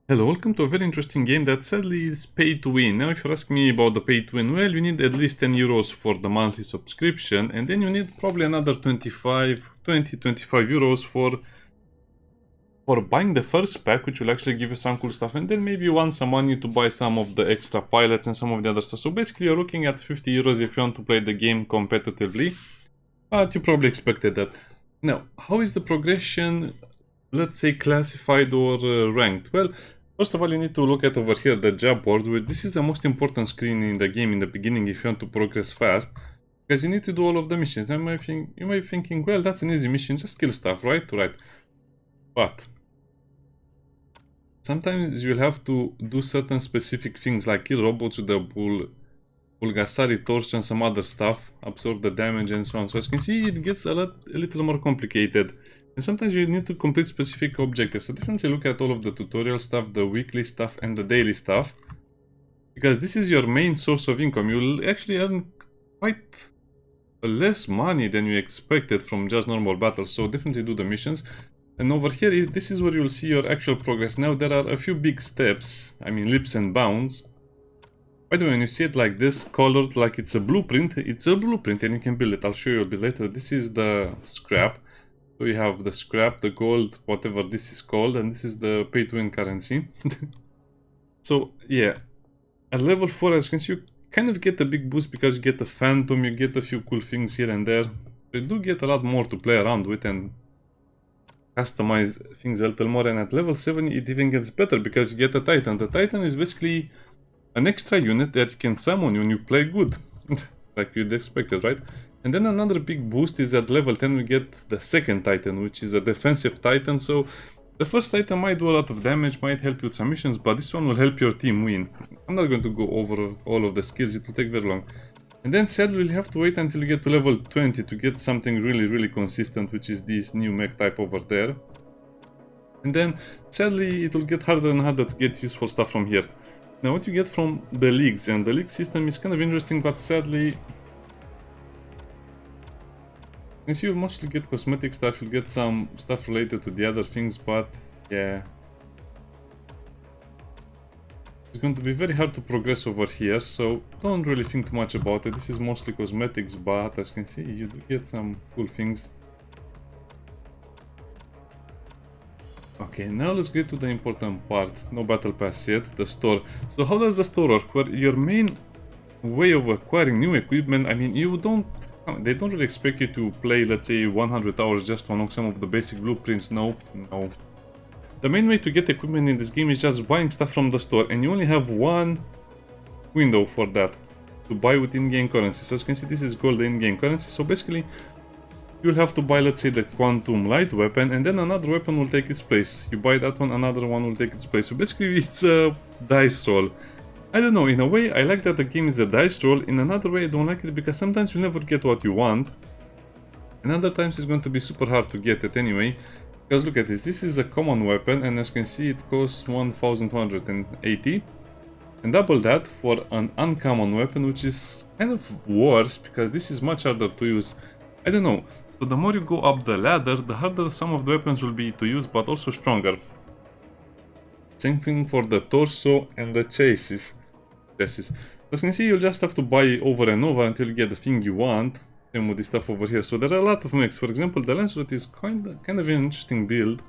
Hello, welcome to a very interesting game that sadly is pay to win. Now if you ask me about the pay to win, well, you need at least 10 euros for the monthly subscription, and then you need probably another 25 euros for buying the first pack, which will actually give you some cool stuff, and then maybe you want some money to buy some of the extra pilots and some of the other stuff. So basically you're looking at 50 euros if you want to play the game competitively, but you probably expected that. Now, how is the progression, let's say, classified or ranked? Well, first of all, you need to look at over here the job board. This is the most important screen in the game in the beginning if you want to progress fast, because you need to do all of the missions. Now you might be thinking, well, that's an easy mission, just kill stuff, right? Right. But sometimes you'll have to do certain specific things, like kill robots with the Bulgasari torch and some other stuff, absorb the damage and so on. So as you can see, it gets a little more complicated. And sometimes you need to complete specific objectives. So definitely look at all of the tutorial stuff, the weekly stuff and the daily stuff, because this is your main source of income. You'll actually earn quite less money than you expected from just normal battles. So definitely do the missions. And over here, this is where you'll see your actual progress. Now there are a few big steps, I mean leaps and bounds. By the way, when you see it like this, colored like it's a blueprint and you can build it. I'll show you a bit later. This is the scrap. So you have the scrap, the gold, whatever this is called, and this is the pay-to-win currency. So yeah, at level 4, as you can see, you kind of get a big boost because you get the phantom, you get a few cool things here and there. So you do get a lot more to play around with and customize things a little more. And at level 7 it even gets better because you get a titan. The titan is basically an extra unit that you can summon when you play good, like you'd expected, right? And then another big boost is at level 10 we get the second titan, which is a defensive titan. So the first titan might do a lot of damage, might help you with some missions, but this one will help your team win. I'm not going to go over all of the skills, it will take very long. And then sadly we'll have to wait until you get to level 20 to get something really consistent, which is this new mech type over there. And then sadly it will get harder and harder to get useful stuff from here. Now what you get from the leagues, and the league system is kind of interesting, but sadly you'll mostly get cosmetic stuff, you'll get some stuff related to the other things, but yeah, it's going to be very hard to progress over here, so don't really think too much about it. This is mostly cosmetics, but as you can see, you do get some cool things. Okay, now let's get to the important part. No battle pass yet, the store. So how does the store work? Well, your main way of acquiring new equipment, I mean, they don't really expect you to play, let's say, 100 hours just to unlock some of the basic blueprints. No. The main way to get equipment in this game is just buying stuff from the store, and you only have one window for that, to buy with in-game currency. So as you can see, this is called the in-game currency. So basically, you'll have to buy, let's say, the quantum light weapon, and then another weapon will take its place. You buy that one, another one will take its place. So basically, it's a dice roll. I don't know, in a way I like that the game is a dice roll, in another way I don't like it because sometimes you never get what you want, and other times it's going to be super hard to get it anyway. Because look at this is a common weapon, and as you can see it costs 1280, and double that for an uncommon weapon, which is kind of worse because this is much harder to use. I don't know, so the more you go up the ladder, the harder some of the weapons will be to use, but also stronger. Same thing for the torso and the chassis. As you can see, you'll just have to buy over and over until you get the thing you want. Same with this stuff over here. So there are a lot of mechs. For example, the Lancelot is kind of an interesting build,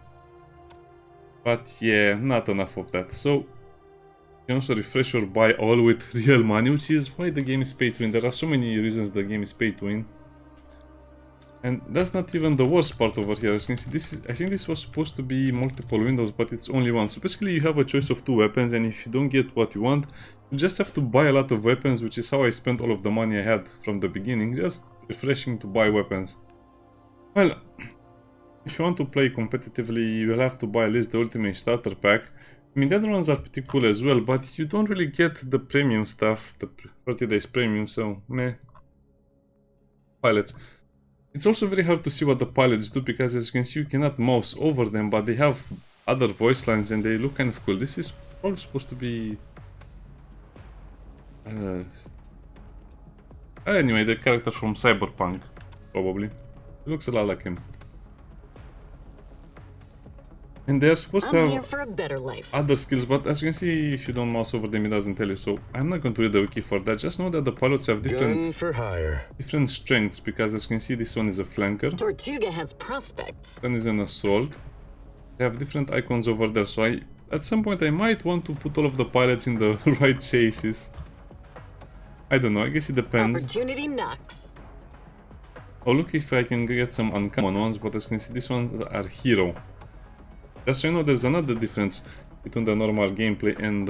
but yeah, not enough of that. So you can also refresh or buy all with real money, which is why the game is pay to win. There are so many reasons the game is pay to win. And that's not even the worst part over here. As you can see, I think this was supposed to be multiple windows, but it's only one. So basically you have a choice of 2 weapons, and if you don't get what you want, you just have to buy a lot of weapons, which is how I spent all of the money I had from the beginning, just refreshing to buy weapons. Well, if you want to play competitively, you will have to buy at least the Ultimate Starter Pack. I mean, the other ones are pretty cool as well, but you don't really get the premium stuff, the 30 days premium, so meh. Pilots. It's also very hard to see what the pilots do because, as you can see, you cannot mouse over them, but they have other voice lines and they look kind of cool. This is probably supposed to be... anyway, the character from Cyberpunk, probably. It looks a lot like him. And they're supposed to I'm here have for a better life. other skills, but as you can see, if you don't mouse over them, it doesn't tell you. So I'm not going to read the wiki for that. Just know that the pilots have Gun for hire. different strengths, because as you can see, this one is a flanker, Tortuga has prospects. one is an assault. They have different icons over there, so at some point I might want to put all of the pilots in the right chases. I don't know, I guess it depends. Opportunity knocks. I'll look if I can get some uncommon ones, but as you can see, these ones are hero. Just so you know, there's another difference between the normal gameplay and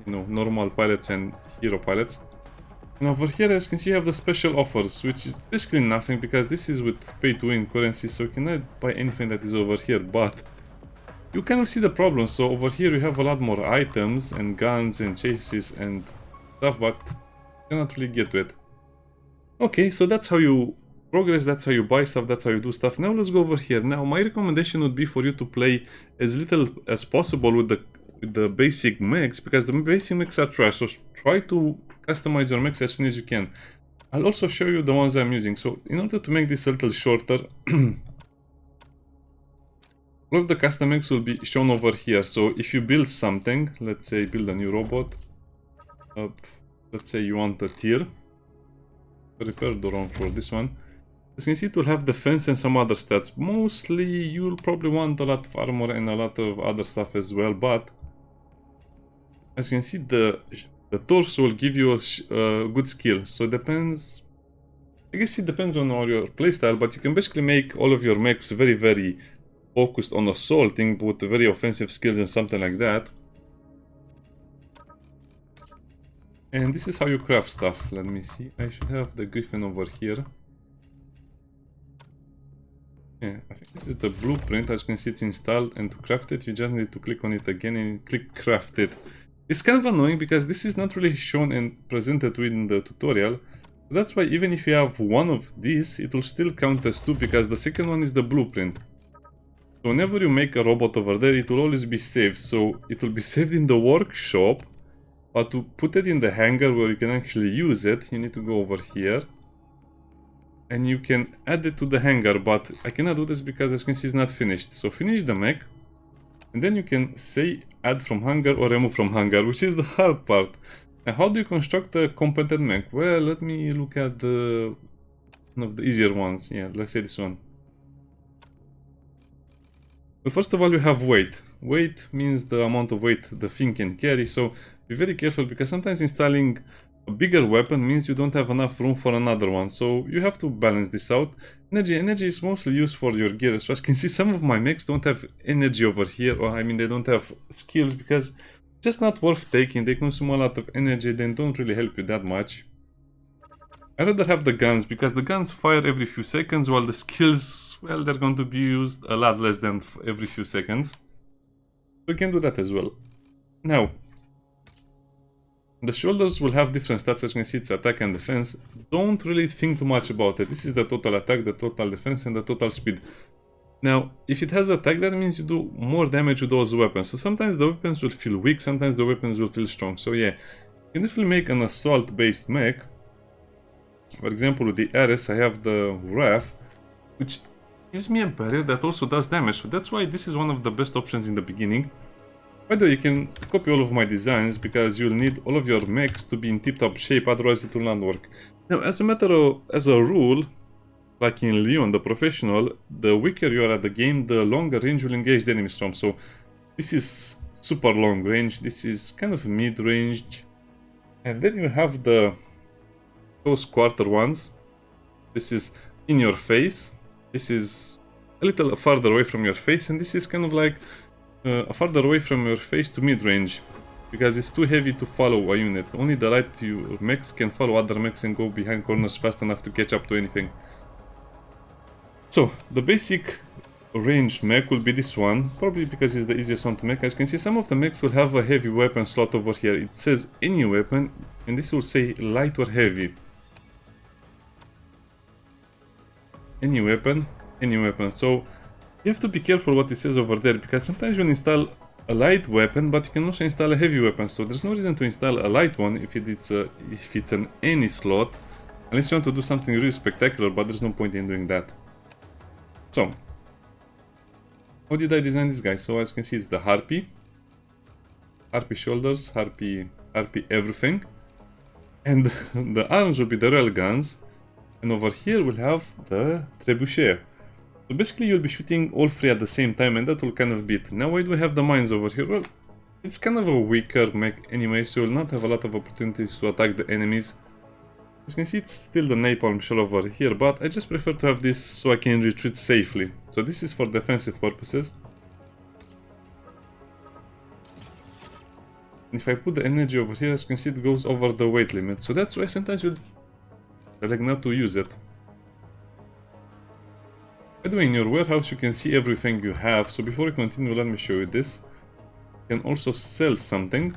you know, normal pilots and hero pilots. And over here, as you can see, you have the special offers, which is basically nothing, because this is with pay-to-win currency, so you cannot buy anything that is over here, but you kind of see the problem. So over here you have a lot more items and guns and chases and stuff, but you cannot really get to it. Okay, so that's how you progress, that's how you buy stuff, that's how you do stuff. Now let's go over here. Now my recommendation would be for you to play as little as possible with the basic mechs, because the basic mechs are trash, so try to customize your mechs as soon as you can. I'll also show you the ones I'm using. So in order to make this a little shorter, all of the custom mechs will be shown over here. So if you build something, let's say build a new robot, let's say you want a tier, repair drone for this one. As you can see, it will have defense and some other stats. Mostly you'll probably want a lot of armor and a lot of other stuff as well, but as you can see, the torso will give you a good skill. So it depends, I guess it depends on your playstyle, but you can basically make all of your mechs very focused on assaulting with very offensive skills and something like that. And this is how you craft stuff. Let me see, I should have the griffin over here. Yeah, I think this is the blueprint. As you can see, it's installed, and to craft it you just need to click on it again and click craft it. It's kind of annoying because this is not really shown and presented within the tutorial. That's why even if you have one of these, it will still count as two, because the second one is the blueprint. So whenever you make a robot over there, it will always be saved. So it will be saved in the workshop, but to put it in the hangar where you can actually use it, you need to go over here. And you can add it to the hangar, but I cannot do this because, as you can see, it's not finished. So finish the mech, and then you can say add from hangar or remove from hangar, which is the hard part. And how do you construct a competent mech? Well, let me look at one of the easier ones. Yeah, let's say this one. Well, first of all, you have weight. Weight means the amount of weight the thing can carry, so be very careful, because sometimes installing a bigger weapon means you don't have enough room for another one, so you have to balance this out. Energy is mostly used for your gear, so as you can see, some of my mechs don't have energy over here, or I mean they don't have skills, because it's just not worth taking. They consume a lot of energy, they don't really help you that much. I'd rather have the guns, because the guns fire every few seconds, while the skills, well, they're going to be used a lot less than every few seconds. So you can do that as well. Now, the shoulders will have different stats. As you can see, it's attack and defense. Don't really think too much about it. This is the total attack, the total defense, and the total speed. Now, if it has attack, that means you do more damage with those weapons. So sometimes the weapons will feel weak, sometimes the weapons will feel strong. So yeah, you can definitely make an assault-based mech. For example, with the Ares, I have the Wrath, which gives me a barrier that also does damage. So that's why this is one of the best options in the beginning. By the way, you can copy all of my designs, because you'll need all of your mechs to be in tip-top shape, otherwise it will not work. Now, as a rule, like in Leon, the professional, the weaker you are at the game, the longer range you'll engage the enemies from. So this is super long range, this is kind of mid-range, and then you have those quarter ones. This is in your face, this is a little farther away from your face, and this is kind of like farther away from your face to mid-range, because it's too heavy to follow a unit. Only the light mechs can follow other mechs and go behind corners fast enough to catch up to anything. So the basic ranged mech will be this one, probably because it's the easiest one to make. As you can see, some of the mechs will have a heavy weapon slot over here. It says any weapon, and this will say light or heavy. Any weapon, any weapon. So you have to be careful what it says over there, because sometimes you install a light weapon, but you can also install a heavy weapon. So there's no reason to install a light one if it's an any slot, unless you want to do something really spectacular, but there's no point in doing that. So How did I design this guy? So as you can see, it's the harpy. Harpy shoulders, harpy everything. And the arms will be the rail guns. And over here we'll have the trebuchet. So basically you'll be shooting all three at the same time, and that will kind of beat. Now why do we have the mines over here? Well, it's kind of a weaker mech anyway, so you'll not have a lot of opportunities to attack the enemies. As you can see, it's still the napalm shell over here, but I just prefer to have this so I can retreat safely. So this is for defensive purposes. If I put the energy over here, as you can see, it goes over the weight limit. So that's why sometimes you'll like not to use it. By the way, in your warehouse you can see everything you have. So before we continue, let me show you this. You can also sell something.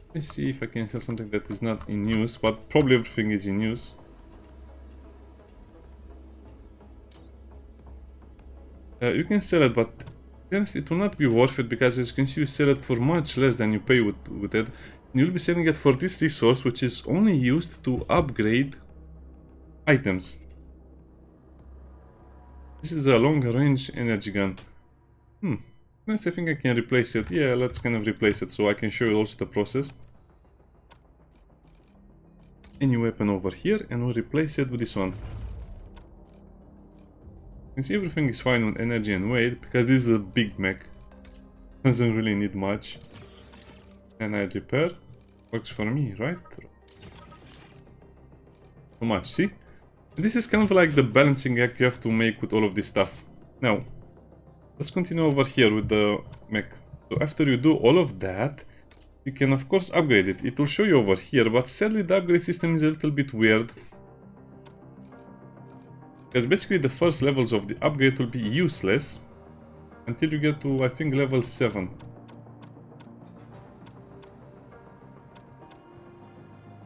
Let me see if I can sell something that is not in use, but probably everything is in use. You can sell it, but it will not be worth it, because as you can see, you sell it for much less than you pay with it. You'll be selling it for this resource, which is only used to upgrade items. This is a long range energy gun. Next, I think I can replace it. Yeah, let's kind of replace it so I can show you also the process. Any weapon over here, and we'll replace it with this one. You can see everything is fine with energy and weight, because this is a big mech. Doesn't really need much. And I repair. Works for me, right? So much, see? This is kind of like the balancing act you have to make with all of this stuff. Now, let's continue over here with the mech. So after you do all of that, you can of course upgrade it. It will show you over here, but sadly the upgrade system is a little bit weird. Because basically the first levels of the upgrade will be useless until you get to, I think, level 7.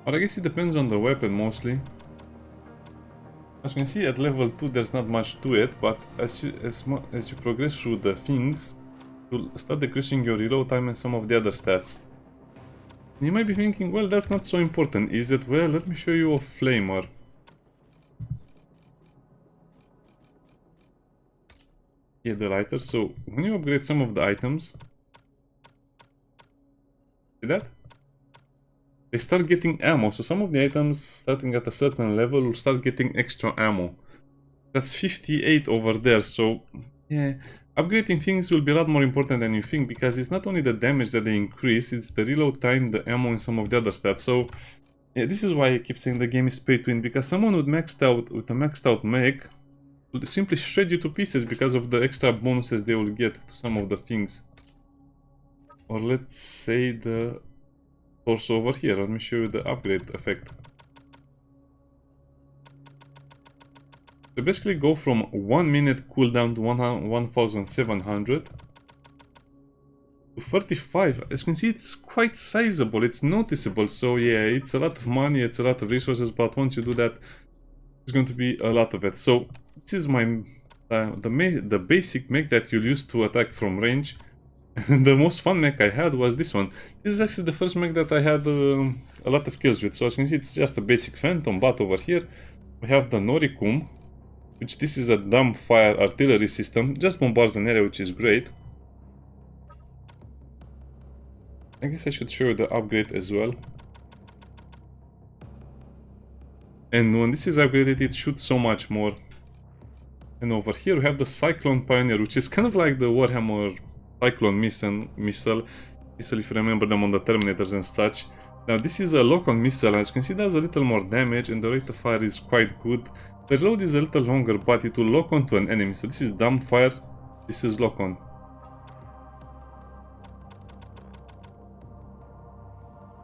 But I guess it depends on the weapon mostly. As you can see, at level 2 there's not much to it, but as you progress through the things, you'll start decreasing your reload time and some of the other stats. And you might be thinking, well, that's not so important, is it? Well, let me show you a flamer. Here, the lighter. So when you upgrade some of the items, see that? They start getting ammo, so some of the items starting at a certain level will start getting extra ammo. That's 58 over there, so yeah, upgrading things will be a lot more important than you think, because it's not only the damage that they increase, it's the reload time, the ammo, and some of the other stats. So yeah, this is why I keep saying the game is pay to win, because someone with a maxed out mech will simply shred you to pieces because of the extra bonuses they will get to some of the things. Or let's say the torso over here. Let me show you the upgrade effect. So basically go from 1 minute cooldown to 1700 to 35. As you can see, it's quite sizable, it's noticeable. So yeah, it's a lot of money, it's a lot of resources, but once you do that, it's going to be a lot of it. So this is my the basic mech that you'll use to attack from range. The most fun mech I had was this one. This is actually the first mech that I had a lot of kills with. So as you can see, it's just a basic phantom, but over here we have the Neyreyan, which this is a dumb fire artillery system, just bombards an area, which is great. I guess I should show you the upgrade as well. And when this is upgraded, it shoots so much more. And over here we have the Cyclone Pioneer, which is kind of like the Warhammer Cyclone missile, if you remember them on the Terminators and such. Now this is a lock-on missile, as you can see, it does a little more damage and the rate of fire is quite good. The reload is a little longer, but it will lock onto an enemy. So this is dumb fire, this is lock-on.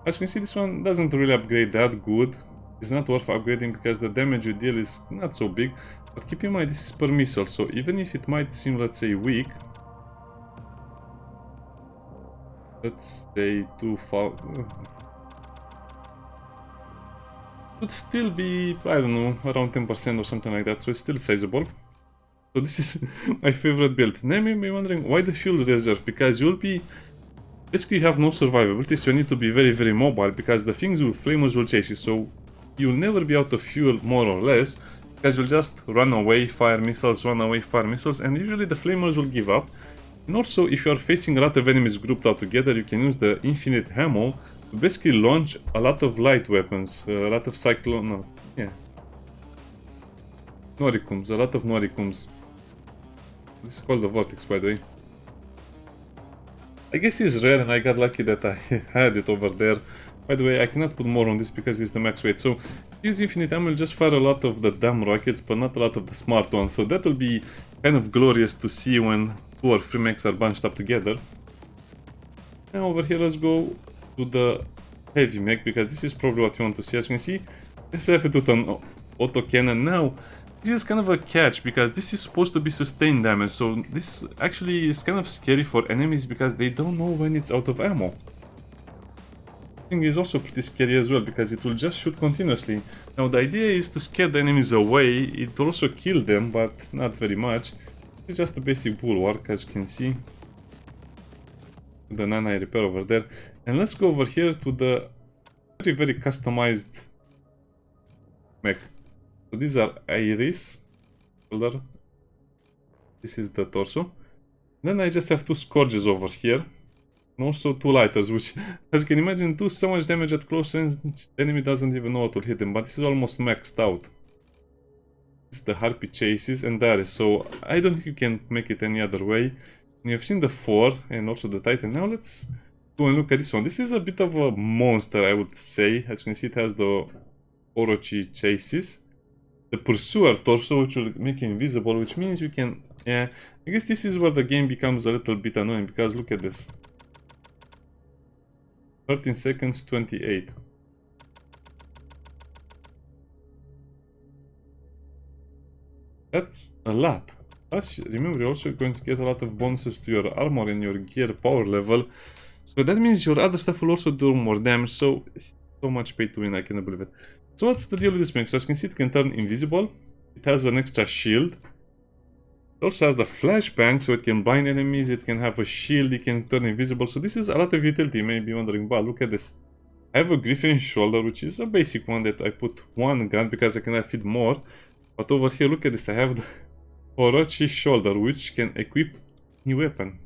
As you can see, this one doesn't really upgrade that good. It's not worth upgrading because the damage you deal is not so big. But keep in mind, this is per missile, so even if it might seem, let's say, weak, let's say 2,000, should still be, I don't know, around 10% or something like that, so it's still sizable. So this is my favorite build. Now you may be wondering, why the fuel reserve? Because you'll be, basically you have no survivability, so you need to be very, very mobile, because the things with flamers will chase you, so you'll never be out of fuel, more or less. Because you'll just run away, fire missiles, run away, fire missiles, and usually the flamers will give up. And also, if you are facing a lot of enemies grouped out together, you can use the infinite ammo to basically launch a lot of light weapons, a lot of Noricums, a lot of Noricums. This is called the Vortex, by the way. I guess it's rare and I got lucky that I had it over there. By the way, I cannot put more on this because it's the max weight. So, use infinite ammo will just fire a lot of the dumb rockets, but not a lot of the smart ones. So that will be kind of glorious to see when 2 or 3 mechs are bunched up together. Now over here, let's go to the heavy mech, because this is probably what you want to see. As you can see, let's have it with an auto cannon. Now, this is kind of a catch, because this is supposed to be sustained damage. So this actually is kind of scary for enemies, because they don't know when it's out of ammo. Is also pretty scary as well, because it will just shoot continuously. Now the idea is to scare the enemies away. It will also kill them, but not very much. It's just a basic bulwark, as you can see. The nano repair over there. And let's go over here to the very customized mech. So these are iris, shoulder. This is the torso. Then I just have 2 scourges over here. And also 2 lighters, which, as you can imagine, do so much damage at close range, the enemy doesn't even know what will hit them. But this is almost maxed out. This is the harpy chases, and that is, so I don't think you can make it any other way. And you've seen the 4 and also the Titan. Now let's go and look at this one. This is a bit of a monster, I would say. As you can see, it has the Orochi chases, the Pursuer torso, which will make you invisible, which means you can, yeah, I guess this is where the game becomes a little bit annoying, because look at this. 13 seconds, 28. That's a lot. Plus, remember, you're also going to get a lot of bonuses to your armor and your gear power level. So that means your other stuff will also do more damage. So much pay to win, I cannot believe it. So what's the deal with this mech? So as you can see, it can turn invisible. It has an extra shield. It also has the flashbang, so it can blind enemies, it can have a shield, it can turn invisible. So this is a lot of utility. You may be wondering, wow, look at this. I have a griffin shoulder, which is a basic one that I put 1 gun because I cannot fit more. But over here, look at this. I have the Orochi shoulder, which can equip new weapon.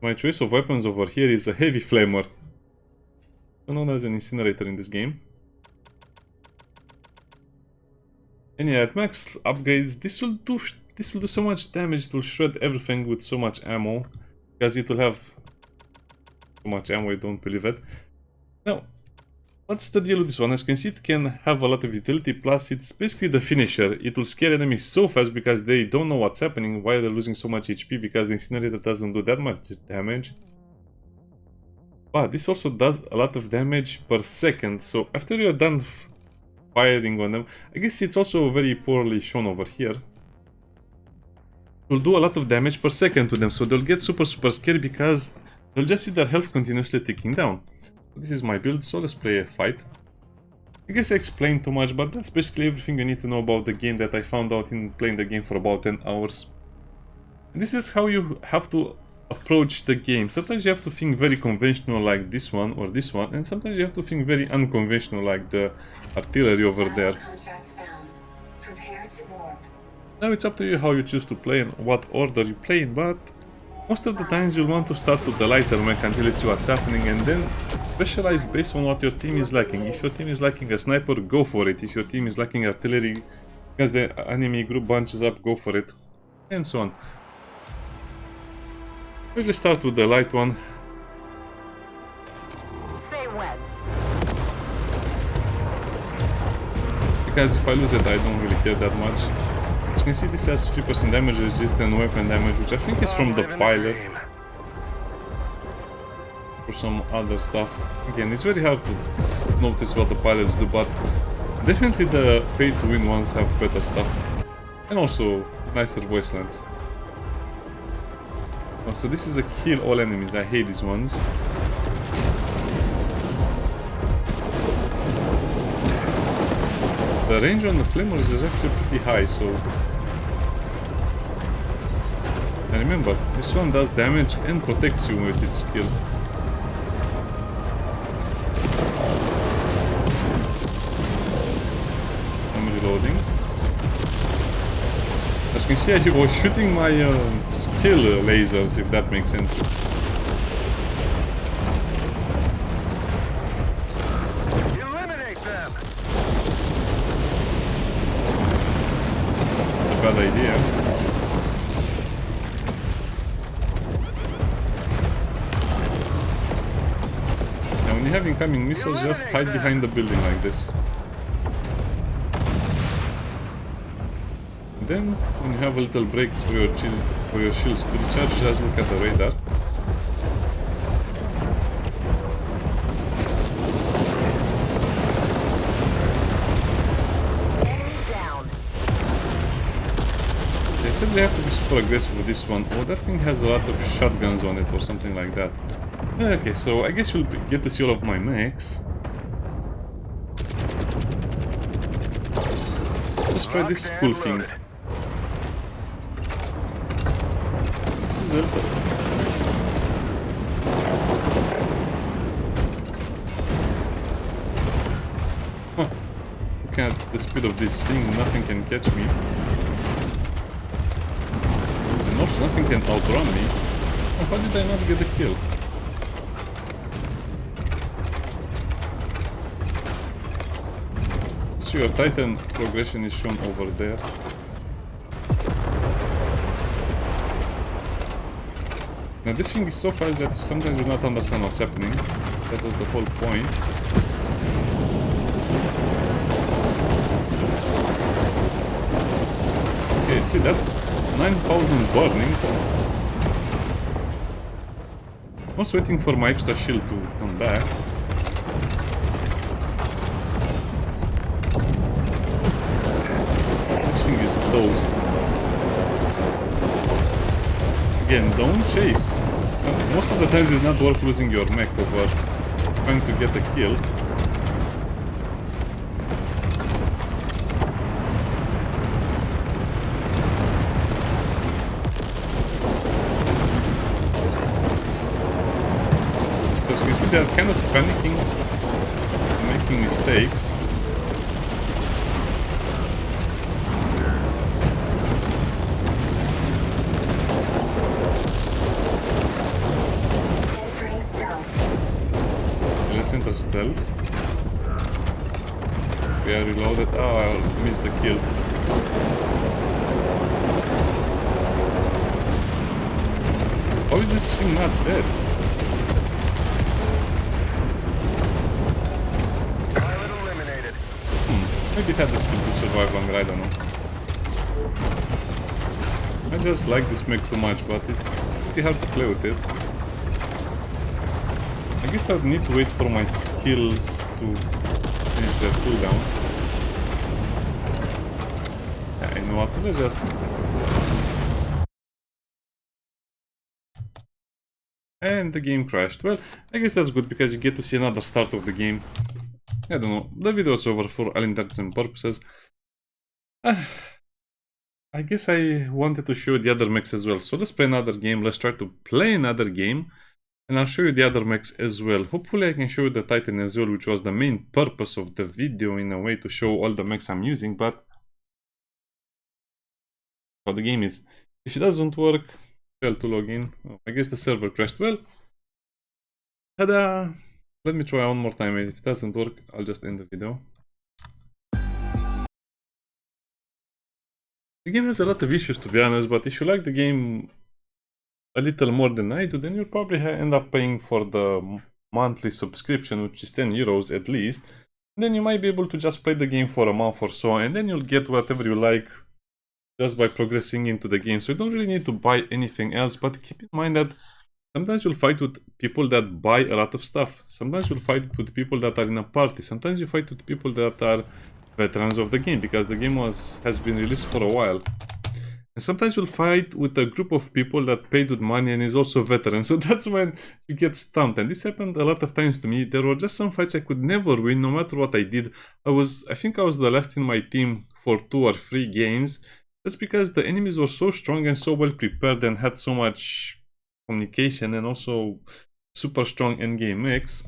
My choice of weapons over here is a heavy flamer, known as an incinerator in this game. And yeah, at max upgrades, this will do so much damage. It will shred everything with so much ammo, because it will have so much ammo, I don't believe it. Now, what's the deal with this one? As you can see, it can have a lot of utility, plus it's basically the finisher. It will scare enemies so fast because they don't know what's happening, why they're losing so much HP, because the incinerator doesn't do that much damage. But this also does a lot of damage per second, so after you're done firing on them, I guess it's also very poorly shown over here. It will do a lot of damage per second to them, so they'll get super scared because they'll just see their health continuously ticking down. This is my build, so let's play a fight. I guess I explained too much, but that's basically everything you need to know about the game that I found out in playing the game for about 10 hours. And this is how you have to approach the game. Sometimes you have to think very conventional like this one or this one, and sometimes you have to think very unconventional like the artillery over there. Now it's up to you how you choose to play and what order you play in, but most of the times you'll want to start with the lighter mech until you see what's happening, and then specialize based on what your team is lacking. If your team is lacking a sniper, go for it. If your team is lacking artillery because the enemy group bunches up, go for it, and so on. We'll start with the light one. Say when. Because if I lose it, I don't really care that much. As you can see, this has 3% damage resist and weapon damage, which I think is from the pilot. Or some other stuff. Again, it's very hard to notice what the pilots do, but definitely the pay-to-win ones have better stuff. And also nicer voice lines. So this is a kill all enemies. I hate these ones. The range on the flamers is actually pretty high, so... And remember, this one does damage and protects you with its skill. reloading. As you can see, I was shooting my skill lasers, if that makes sense. Eliminate them. A bad idea. Now, when you have incoming missiles, just hide behind the building like this. Then, when you have a little break for your shields to recharge, just look at the radar. They said they have to be super aggressive with this one. Oh, that thing has a lot of shotguns on it or something like that. Okay, so I guess you'll get to see all of my mechs. Let's try this cool thing. This is a little... Huh. Looking at the speed of this thing, nothing can catch me. And also nothing can outrun me. Oh, how did I not get a kill? So your Titan progression is shown over there. Now this thing is so fast that sometimes you not understand what's happening. That was the whole point. Okay, see, that's 9,000 burning. I was waiting for my extra shield to come back. This thing is toast. Again, don't chase. Most of the times it's not worth losing your mech over trying to get a kill. Because we see they're kind of panicking, making mistakes. Let's enter stealth. We are reloaded. Oh, I missed the kill. How is this thing not dead? Pilot eliminated. Maybe it had the skill to survive longer, I don't know. I just like this mech too much, but it's pretty hard to play with it. I guess I would need to wait for my skills to finish their cooldown. Yeah, I know what to do, just... And the game crashed. Well, I guess that's good because you get to see another start of the game. I don't know, the video is over for all intents and purposes. I guess I wanted to show you the other mechs as well. So let's play another game, let's try to play another game. And I'll show you the other mechs as well. Hopefully I can show you the Titan as well, which was the main purpose of the video in a way, to show all the mechs I'm using, but how the game is. If it doesn't work, fail to log in. Oh, I guess the server crashed. Well, ta-da! Let me try one more time. If it doesn't work, I'll just end the video. The game has a lot of issues, to be honest, but if you like the game a little more than I do, then you'll probably end up paying for the monthly subscription, which is 10 euros at least. And then you might be able to just play the game for a month or so, and then you'll get whatever you like just by progressing into the game. So you don't really need to buy anything else, but keep in mind that sometimes you'll fight with people that buy a lot of stuff. Sometimes you'll fight with people that are in a party. Sometimes you fight with people that are veterans of the game, because the game has been released for a while. And sometimes you'll fight with a group of people that paid with money and is also veteran. So that's when you get stumped. And this happened a lot of times to me. There were just some fights I could never win, no matter what I did. I think I was the last in my team for 2 or 3 games. Just because the enemies were so strong and so well prepared and had so much communication and also super strong endgame mechs.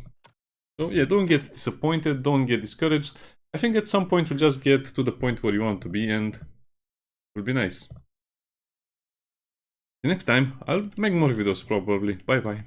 So yeah, don't get disappointed, don't get discouraged. I think at some point you'll just get to the point where you want to be and it will be nice. See you next time. I'll make more videos probably. Bye bye.